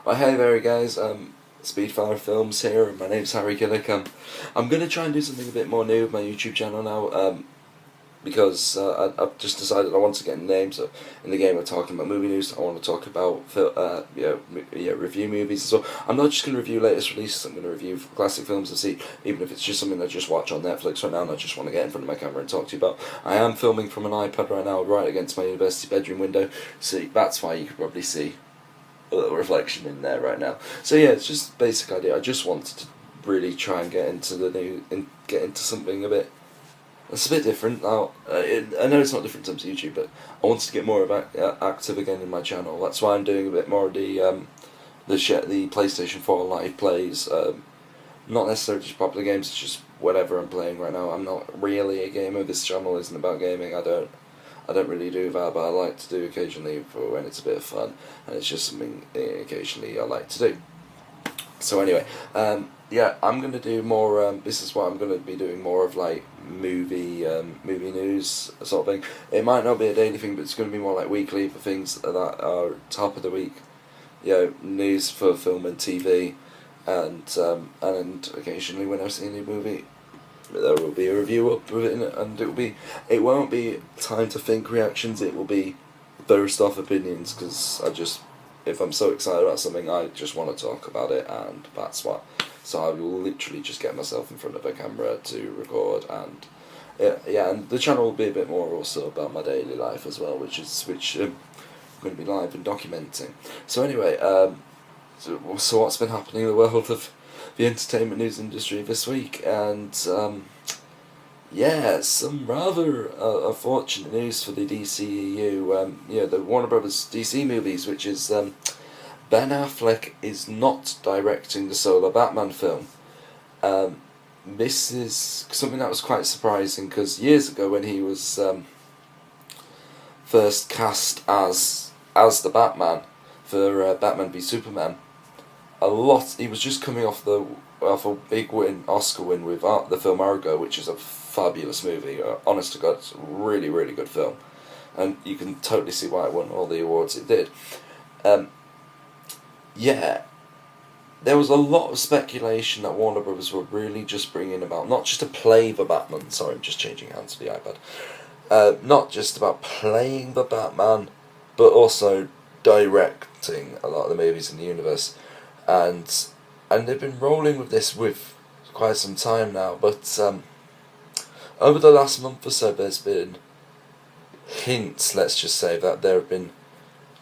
Well, hey there, guys. Speedfire Films here, and my name's Harry Killick. I'm going to try and do something a bit more new with my YouTube channel now, because I've just decided I want to get names in the game of talking about movie news. I want to talk about review movies as well. I'm not just going to review latest releases. I'm going to review classic films and see, even if it's just something I just watch on Netflix right now and I just want to get in front of my camera and talk to you about. I am filming from an iPad right now, right against my university bedroom window. See, that's why you could probably see a little reflection in there right now. So yeah, it's just a basic idea. I just wanted to really try and get into get into something a bit that's a bit different. Now, I know it's not different in terms of YouTube, but I wanted to get more active again in my channel. That's why I'm doing a bit more of the PlayStation 4 live plays. Not necessarily just popular games, it's just whatever I'm playing right now. I'm not really a gamer. This channel isn't about gaming. I don't really do that, but I like to do occasionally for when it's a bit of fun, and it's just something occasionally I like to do. So anyway, I'm going to do more, this is what I'm going to be doing more of, like, movie news sort of thing. It might not be a daily thing, but it's going to be more like weekly for things that are top of the week. News for film and TV, and occasionally when I see a new movie, there will be a review up with it in it, and it won't be time to think reactions, it will be first off opinions, because if I'm so excited about something, I just want to talk about it, and that's what. So I will literally just get myself in front of a camera to record, and and the channel will be a bit more also about my daily life as well, which I'm going to be live and documenting. So anyway, so what's been happening in the world of the entertainment news industry this week, and some rather unfortunate news for the DCEU. The Warner Brothers DC movies, which is Ben Affleck is not directing the solo Batman film. This is something that was quite surprising, because years ago when he was first cast as the Batman for Batman v Superman, he was just coming off a big Oscar win with the film Argo, which is a fabulous movie. Honest to God, it's a really, really good film, and you can totally see why it won all the awards it did. There was a lot of speculation that Warner Brothers were really just bringing about, not just to play the Batman, sorry, I'm just changing hands to the iPad, not just about playing the Batman, but also directing a lot of the movies in the universe, and they've been rolling with this with quite some time now, but over the last month or so there's been hints, let's just say, that there have been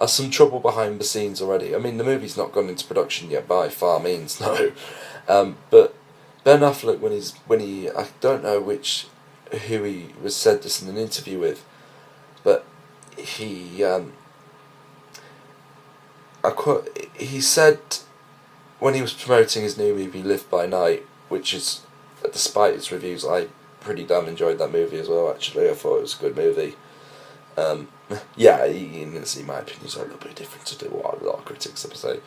some trouble behind the scenes already. I mean, the movie's not gone into production yet by far means, no. But Ben Affleck, when he I don't know who he was said this in an interview with, but he said when he was promoting his new movie Live by Night, which is, despite its reviews, I pretty damn enjoyed that movie as well. Actually, I thought it was a good movie. In my opinion, it's a little bit different to what a lot of critics have said.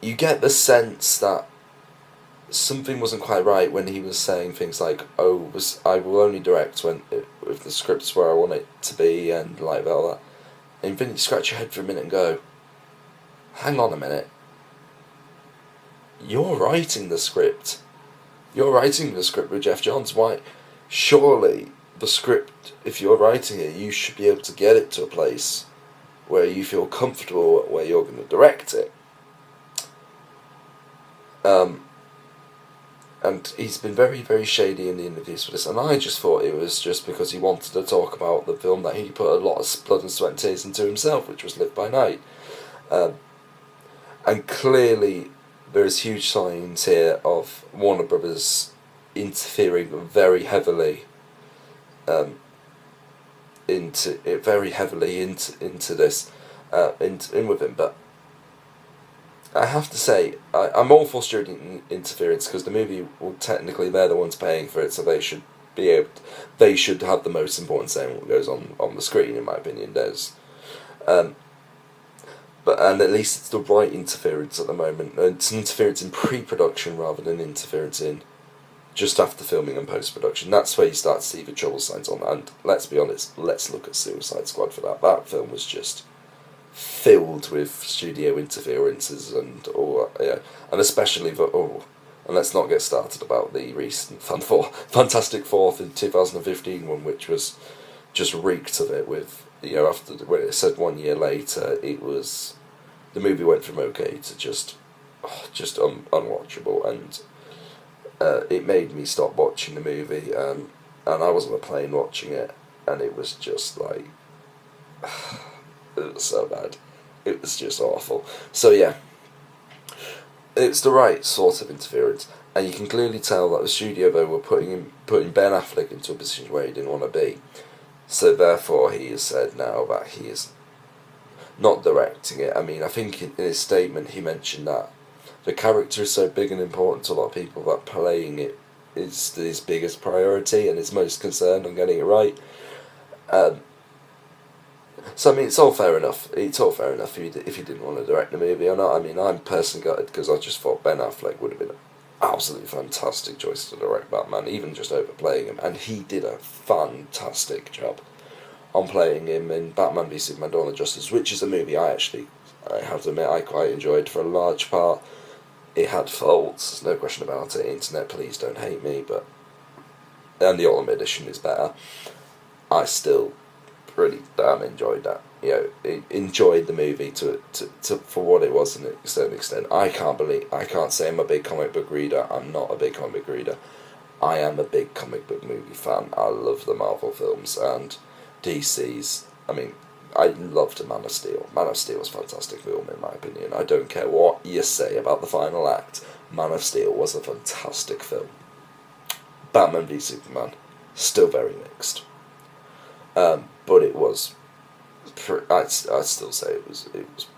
You get the sense that something wasn't quite right when he was saying things like, I will only direct if the script's where I want it to be, and like all that. And then you scratch your head for a minute and go, hang on a minute. You're writing the script. You're writing the script with Jeff Johns. Why? Surely the script, if you're writing it, you should be able to get it to a place where you feel comfortable where you're going to direct it. And he's been very, very shady in the interviews for this, and I just thought it was just because he wanted to talk about the film that he put a lot of blood and sweat and tears into himself, which was Live by Night. And clearly there's huge signs here of Warner Brothers interfering very heavily into this in with him. But I have to say, I'm all for student interference, because the movie, well, technically they're the ones paying for it, so they should have the most important say in what goes on the screen, in my opinion. And at least it's the right interference at the moment. It's interference in pre-production rather than interference in just after filming and post-production. That's where you start to see the trouble signs on. And let's be honest, let's look at Suicide Squad for that. That film was just filled with studio interferences and all, yeah, and especially and let's not get started about the recent Fantastic Four in 2015 one, which was just reeked of it. With, after when it said 1 year later, the movie went from okay to just unwatchable, and it made me stop watching the movie, and I was on a plane watching it, and it was just like, it was so bad. It was just awful. So yeah, it's the right sort of interference, and you can clearly tell that the studio, though, were putting Ben Affleck into a position where he didn't want to be. So therefore, he has said now that he is not directing it. I mean, I think in his statement he mentioned that the character is so big and important to a lot of people that playing it is his biggest priority and is most concerned on getting it right. So I mean, it's all fair enough. It's all fair enough if you didn't want to direct the movie or not. I mean, I'm personally gutted because I just thought Ben Affleck would have been an absolutely fantastic choice to direct Batman, even just overplaying him, and he did a fantastic job on playing him in Batman v Superman: Dawn of Justice, which is a movie I have to admit, I quite enjoyed for a large part. It had faults, no question about it. Internet, please don't hate me, and the Ultimate Edition is better. I still pretty damn enjoyed that. Enjoyed the movie to for what it was to a certain extent. I can't say I'm a big comic book reader. I'm not a big comic book reader. I am a big comic book movie fan. I love the Marvel films and DC's. I mean, I loved Man of Steel. Man of Steel was a fantastic film in my opinion. I don't care what you say about the final act. Man of Steel was a fantastic film. Batman v Superman, still very mixed. But it was, I'd still say it was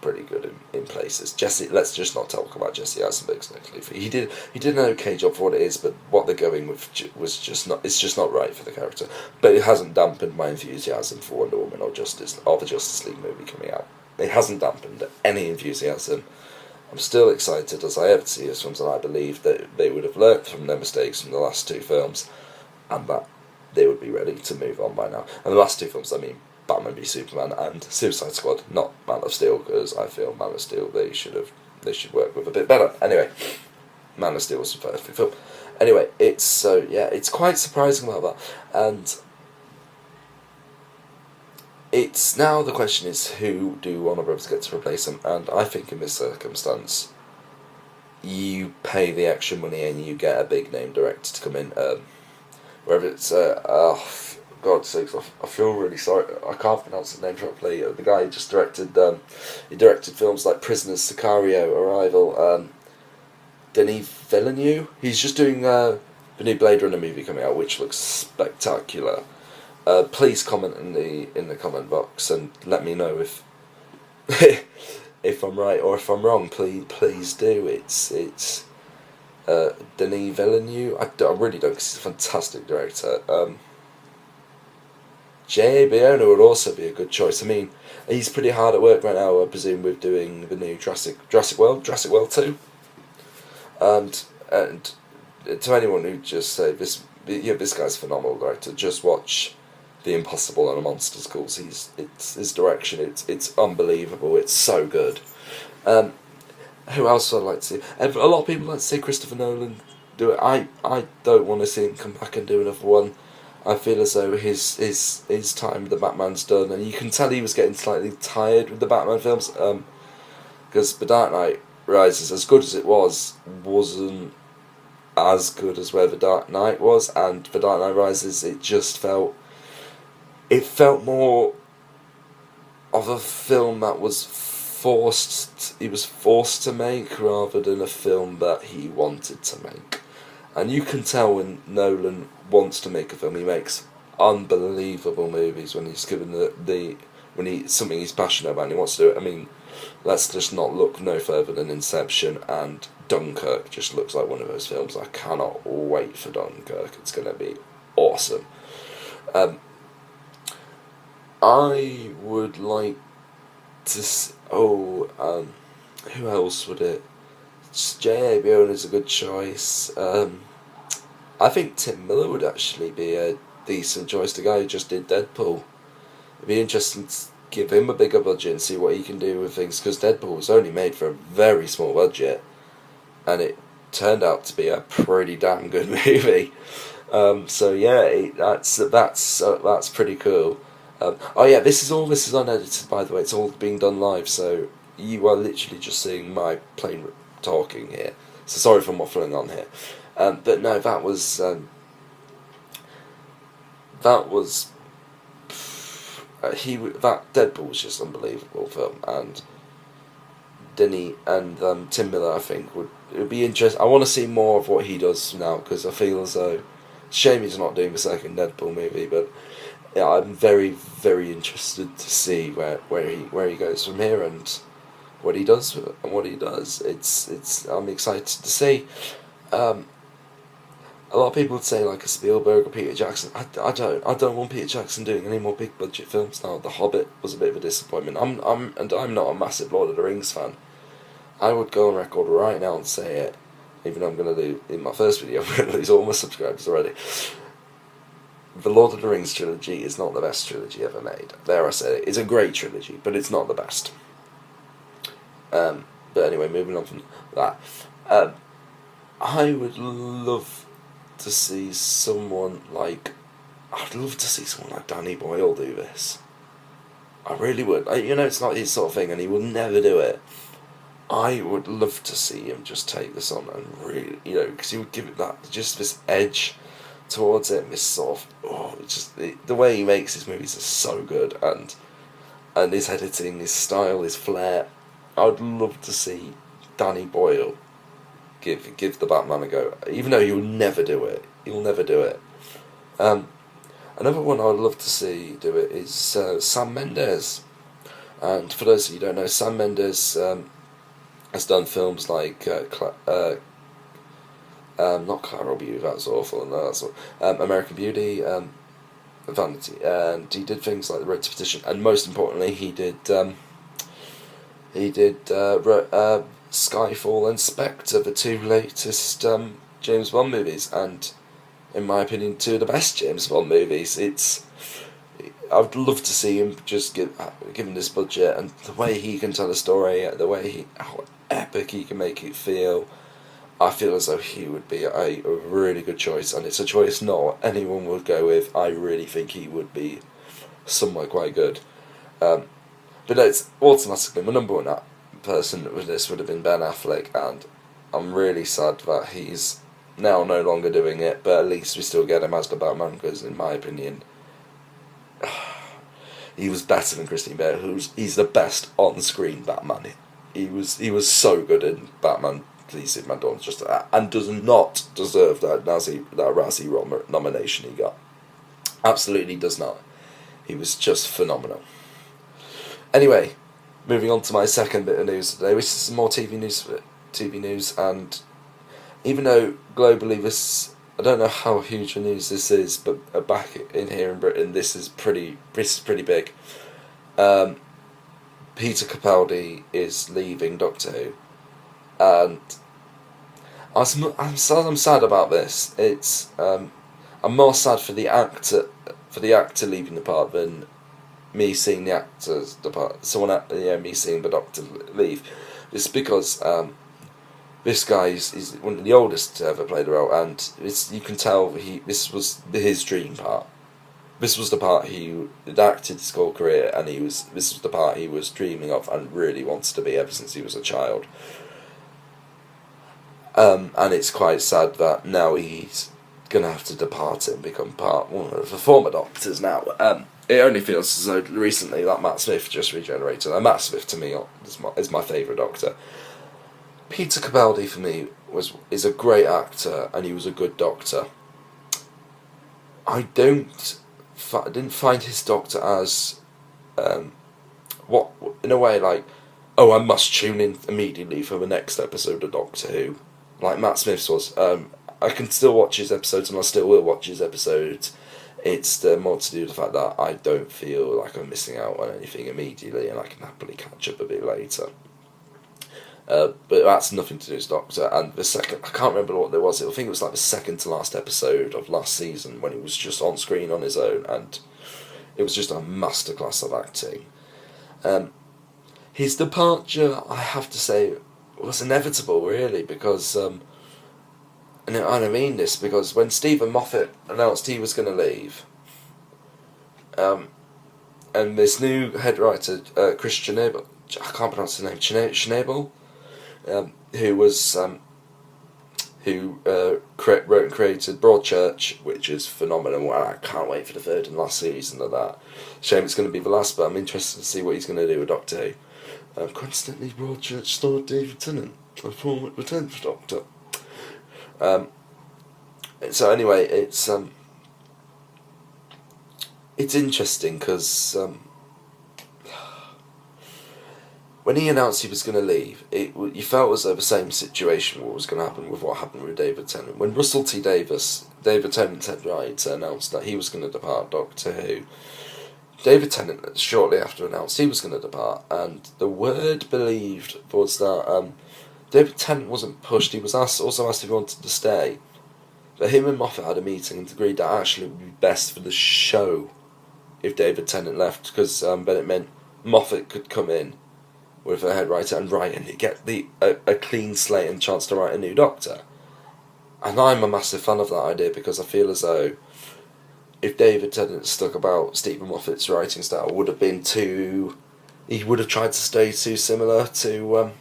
pretty good in places. Let's just not talk about Jesse Eisenberg's Nick Luthor. He did an okay job for what it is, but what they're going with was just not. It's just not right for the character. But it hasn't dampened my enthusiasm for Wonder Woman or the Justice League movie coming out. It hasn't dampened any enthusiasm. I'm still excited as I ever see those films, and I believe that they would have learnt from their mistakes from the last two films, and that they would be ready to move on by now. And the last two films, I mean, Batman v Superman and Suicide Squad, not Man of Steel, because I feel Man of Steel they should work with a bit better. Anyway, Man of Steel was the perfect film. Anyway, it's quite surprising about that, and it's now the question is, who do Warner Bros. Get to replace him? And I think in this circumstance, you pay the extra money and you get a big name director to come in. Whether it's God's sakes, I feel really sorry. I can't pronounce his name properly. The guy who just directed films like Prisoners, Sicario, Arrival. Denis Villeneuve. He's just doing the new Blade Runner movie coming out, which looks spectacular. Please comment in the comment box and let me know if if I'm right or if I'm wrong. Please do. It's Denis Villeneuve. I really don't, because he's a fantastic director. J.A. Bayona would also be a good choice. I mean, he's pretty hard at work right now, I presume, with doing the new Jurassic World 2. And to anyone who just say this guy's a phenomenal director, just watch The Impossible and a Monster Schools. His direction, it's unbelievable. It's so good. Who else would I like to see? A lot of people like to see Christopher Nolan do it. I don't want to see him come back and do another one. I feel as though his time with the Batman's done, and you can tell he was getting slightly tired with the Batman films. Because The Dark Knight Rises, as good as it was, wasn't as good as where The Dark Knight was, and The Dark Knight Rises, it felt more of a film that was he was forced to make rather than a film that he wanted to make. And you can tell when Nolan wants to make a film, he makes unbelievable movies when he's given something he's passionate about and he wants to do it. I mean, let's just not look no further than Inception, and Dunkirk just looks like one of those films. I cannot wait for Dunkirk. It's going to be awesome. I would like to who else would it? J.A. Bayona is a good choice. I think Tim Miller would actually be a decent choice. The guy who just did Deadpool. It'd be interesting give him a bigger budget and see what he can do with things, because Deadpool was only made for a very small budget, and it turned out to be a pretty damn good movie. So yeah, that's pretty cool. Oh yeah, this is unedited, by the way. It's all being done live, so you are literally just seeing my plain talking here. So sorry for waffling on here. But no, that Deadpool was just unbelievable film, and Denny and Tim Miller, I think it would be interesting. I want to see more of what he does now, because I feel as though shame he's not doing the second Deadpool movie, but yeah, I'm very, very interested to see where he goes from here, and what he does with it, and what he does. I'm excited to see. A lot of people would say like a Spielberg or Peter Jackson. I don't want Peter Jackson doing any more big budget films now. The Hobbit was a bit of a disappointment. I'm not a massive Lord of the Rings fan. I would go on record right now and say it, even though I'm going to lose in my first video. I'm going to lose all my subscribers already. The Lord of the Rings trilogy is not the best trilogy ever made. There, I said it. It's a great trilogy, but it's not the best. But anyway, moving on from that, I would love to see someone like, I'd love to see someone like Danny Boyle do this. I really would. It's not his sort of thing, and he will never do it. I would love to see him just take this on and really, because he would give it that, just this edge towards it, this sort of, the way he makes his movies is so good, and his editing, his style, his flair. I would love to see Danny Boyle give the Batman a go, even though he'll never do it. He'll never do it. Another one I would love to see do it is Sam Mendes. And for those of you who don't know, Sam Mendes has done films like not Collateral Beauty, that was awful, no, that's American Beauty, Vanity, and he did things like The Road to Perdition, and most importantly, he did Skyfall and Spectre, the two latest James Bond movies, and in my opinion, two of the best James Bond movies. I'd love to see him just given this budget and the way he can tell a story, how epic he can make it feel. I feel as though he would be a really good choice, and it's a choice not anyone would go with. I really think he would be somewhere quite good. But it's automatically my number one person with this would have been Ben Affleck, and I'm really sad that he's now no longer doing it, but at least we still get him as the Batman, because in my opinion, he was better than Christian Bale, he's the best on-screen Batman. He was so good in Batman Please Superman Dawn, and does not deserve that Razzie nomination he got. Absolutely does not. He was just phenomenal. Anyway, moving on to my second bit of news today, which is some more TV news, and even though globally I don't know how huge a news this is, but back in here in Britain, this is pretty big. Peter Capaldi is leaving Doctor Who, and I'm sad about this. I'm more sad for the actor leaving the part than me seeing the actors depart. Me seeing the Doctor leave. It's because this guy is one of the oldest to ever play the role, and you can tell this was his dream part. This was the part he had acted his whole career, and this was the part he was dreaming of and really wants to be ever since he was a child. And it's quite sad that now he's going to have to depart and become one of the former Doctors now. It only feels as though recently that Matt Smith just regenerated, and Matt Smith to me is my favourite Doctor. Peter Capaldi for me is a great actor, and he was a good Doctor. I didn't find his Doctor as in a way like, oh, I must tune in immediately for the next episode of Doctor Who, like Matt Smith's was. I can still watch his episodes, and I still will watch his episodes. It's more to do with the fact that I don't feel like I'm missing out on anything immediately, and I can happily catch up a bit later. But that's nothing to do with Doctor. And the second, I can't remember what there was. I think it was like the second to last episode of last season when he was just on screen on his own, and it was just a masterclass of acting. His departure, I have to say, was inevitable, really, because, and I mean this, because when Stephen Moffat announced he was going to leave, and this new head writer, Chris Schnabel, I can't pronounce his name, Schnabel, who was, wrote and created Broadchurch, which is phenomenal. I can't wait for the third and last season of that. Shame it's going to be the last, but I'm interested to see what he's going to do with Doctor Who. Coincidentally, Broadchurch starred David Tennant, a former the 10th Doctor. So anyway, it's interesting because when he announced he was going to leave, you felt as though the same situation was going to happen with what happened with David Tennant. When Russell T Davies, David Tennant's head writer, announced that he was going to depart Doctor Who, David Tennant shortly after announced he was going to depart, and the word believed was that David Tennant wasn't pushed. He was also asked if he wanted to stay, but him and Moffat had a meeting and agreed that actually it would be best for the show if David Tennant left, because then it meant Moffat could come in with a head writer and write and get a clean slate and chance to write a new Doctor. And I'm a massive fan of that idea, because I feel as though if David Tennant stuck about Stephen Moffat's writing style, would have been he would have tried to stay too similar to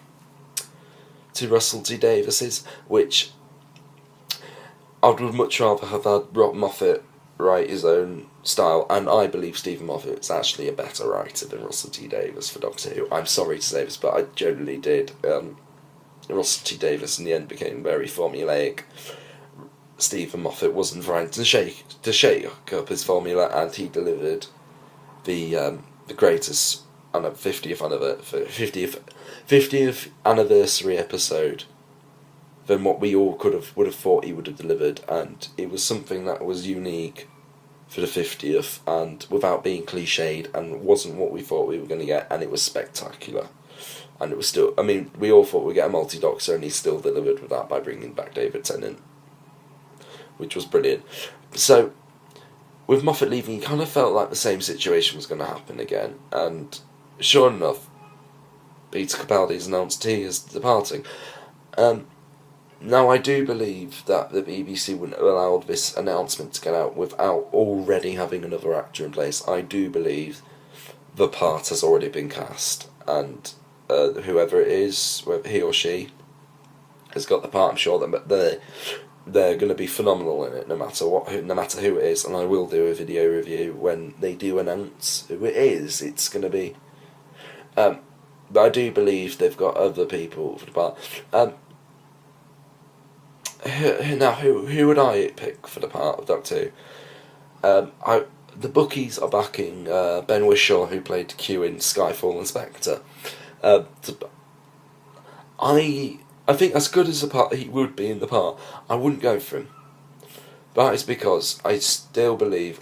Russell T Davies's, which I would much rather have had Rob Moffat write his own style, and I believe Stephen Moffat is actually a better writer than Russell T Davies for Doctor Who. I'm sorry to say this, but I generally did. Russell T Davies in the end became very formulaic. Stephen Moffat wasn't trying to shake up his formula, and he delivered the greatest 50th anniversary episode than what we all would have thought he would have delivered, and it was something that was unique for the 50th, and without being cliched, and wasn't what we thought we were going to get, and it was spectacular. And it was still, I mean, we all thought we'd get a multi-Doctor, and he still delivered with that by bringing back David Tennant, which was brilliant. So, with Moffat leaving, you kind of felt like the same situation was going to happen again, and sure enough, Peter Capaldi's announced he is departing. Now, I do believe that the BBC wouldn't have allowed this announcement to get out without already having another actor in place. I do believe the part has already been cast, and whoever it is, whether he or she has got the part, I'm sure that they're going to be phenomenal in it, no matter who it is. And I will do a video review when they do announce who it is. It's going to be. But I do believe they've got other people for the part. Now, who would I pick for the part of Doctor Who? The bookies are backing Ben Whishaw, who played Q in Skyfall and Spectre. I think as good as the part he would be in the part, I wouldn't go for him. That is because I still believe.